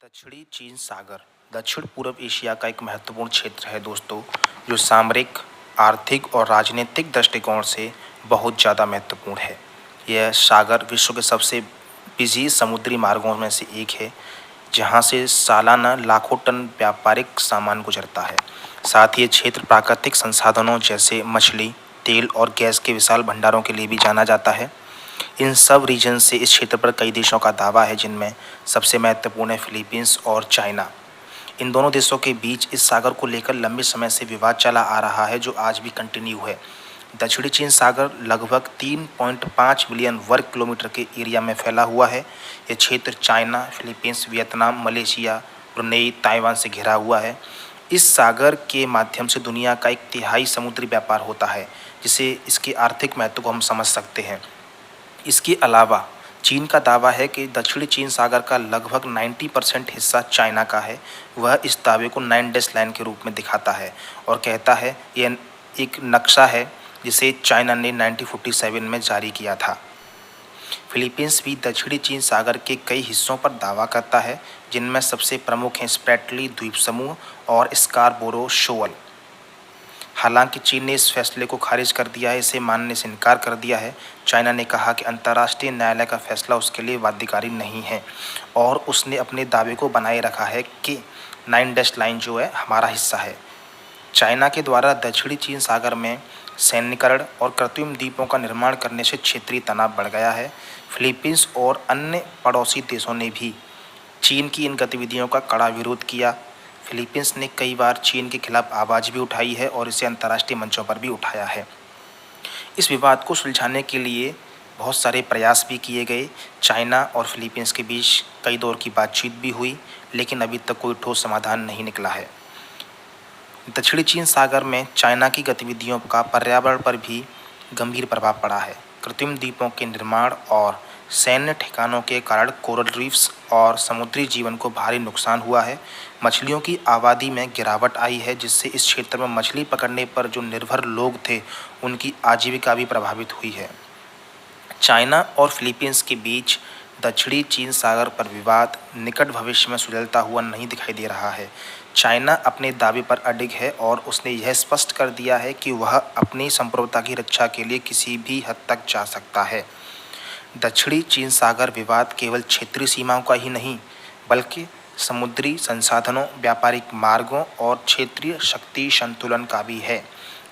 दक्षिणी चीन सागर दक्षिण पूर्व एशिया का एक महत्वपूर्ण क्षेत्र है दोस्तों, जो सामरिक, आर्थिक और राजनीतिक दृष्टिकोण से बहुत ज़्यादा महत्वपूर्ण है। यह सागर विश्व के सबसे बिजी समुद्री मार्गों में से एक है, जहां से सालाना लाखों टन व्यापारिक सामान गुजरता है। साथ ही ये क्षेत्र प्राकृतिक संसाधनों जैसे मछली, तेल और गैस के विशाल भंडारों के लिए भी जाना जाता है। इन सब रीजन से इस क्षेत्र पर कई देशों का दावा है, जिनमें सबसे महत्वपूर्ण है फिलीपींस और चाइना। इन दोनों देशों के बीच इस सागर को लेकर लंबे समय से विवाद चला आ रहा है, जो आज भी कंटिन्यू है। दक्षिणी चीन सागर लगभग 3.5 बिलियन वर्ग किलोमीटर के एरिया में फैला हुआ है। यह क्षेत्र China, Philippines, Vietnam, Malaysia, Brunei, Taiwan से घिरा हुआ है। इस सागर के माध्यम से दुनिया का 1/3 समुद्री व्यापार होता है, जिसे इसके आर्थिक महत्व को हम समझ सकते हैं। इसके अलावा चीन का दावा है कि दक्षिणी चीन सागर का लगभग 90% हिस्सा चाइना का है। वह इस दावे को 9 डैश लाइन के रूप में दिखाता है और कहता है यह एक नक्शा है जिसे चाइना ने 1947 में जारी किया था। फिलीपींस भी दक्षिणी चीन सागर के कई हिस्सों पर दावा करता है, जिनमें सबसे प्रमुख हैं स्प्रैटली द्वीप समूह और स्कारबोरो शोअल। हालांकि चीन ने इस फैसले को खारिज कर दिया है, इसे मानने से इनकार कर दिया है। चाइना ने कहा कि अंतर्राष्ट्रीय न्यायालय का फैसला उसके लिए बाध्यकारी नहीं है और उसने अपने दावे को बनाए रखा है कि 9 डैश लाइन जो है हमारा हिस्सा है। चाइना के द्वारा दक्षिणी चीन सागर में सैन्यकरण और कृत्रिम द्वीपों का निर्माण करने से क्षेत्रीय तनाव बढ़ गया है। फिलीपींस और अन्य पड़ोसी देशों ने भी चीन की इन गतिविधियों का कड़ा विरोध किया। फिलीपींस ने कई बार चीन के खिलाफ आवाज़ भी उठाई है और इसे अंतर्राष्ट्रीय मंचों पर भी उठाया है। इस विवाद को सुलझाने के लिए बहुत सारे प्रयास भी किए गए। चाइना और फिलीपींस के बीच कई दौर की बातचीत भी हुई, लेकिन अभी तक कोई ठोस समाधान नहीं निकला है। दक्षिणी चीन सागर में चाइना की गतिविधियों का पर्यावरण पर भी गंभीर प्रभाव पड़ा है। कृत्रिम द्वीपों के निर्माण और सैन्य ठिकानों के कारण कोरल रीफ्स और समुद्री जीवन को भारी नुकसान हुआ है। मछलियों की आबादी में गिरावट आई है, जिससे इस क्षेत्र में मछली पकड़ने पर जो निर्भर लोग थे, उनकी आजीविका भी प्रभावित हुई है। चाइना और फिलीपींस के बीच दक्षिणी चीन सागर पर विवाद निकट भविष्य में सुलझता हुआ नहीं दिखाई दे रहा है। चाइना अपने दावे पर अडिग है और उसने यह स्पष्ट कर दिया है कि वह अपनी संप्रभुता की रक्षा के लिए किसी भी हद तक जा सकता है। दक्षिणी चीन सागर विवाद केवल क्षेत्रीय सीमाओं का ही नहीं, बल्कि समुद्री संसाधनों, व्यापारिक मार्गों और क्षेत्रीय शक्ति संतुलन का भी है।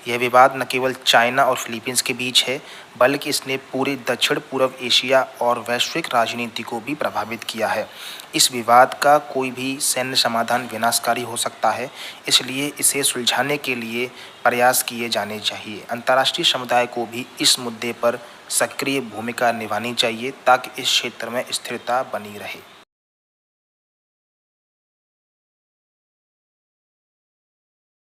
यह विवाद न केवल चाइना और फिलीपींस के बीच है, बल्कि इसने पूरे दक्षिण पूर्व एशिया और वैश्विक राजनीति को भी प्रभावित किया है। इस विवाद का कोई भी सैन्य समाधान विनाशकारी हो सकता है, इसलिए इसे सुलझाने के लिए प्रयास किए जाने चाहिए। अंतर्राष्ट्रीय समुदाय को भी इस मुद्दे पर सक्रिय भूमिका निभानी चाहिए, ताकि इस क्षेत्र में स्थिरता बनी रहे।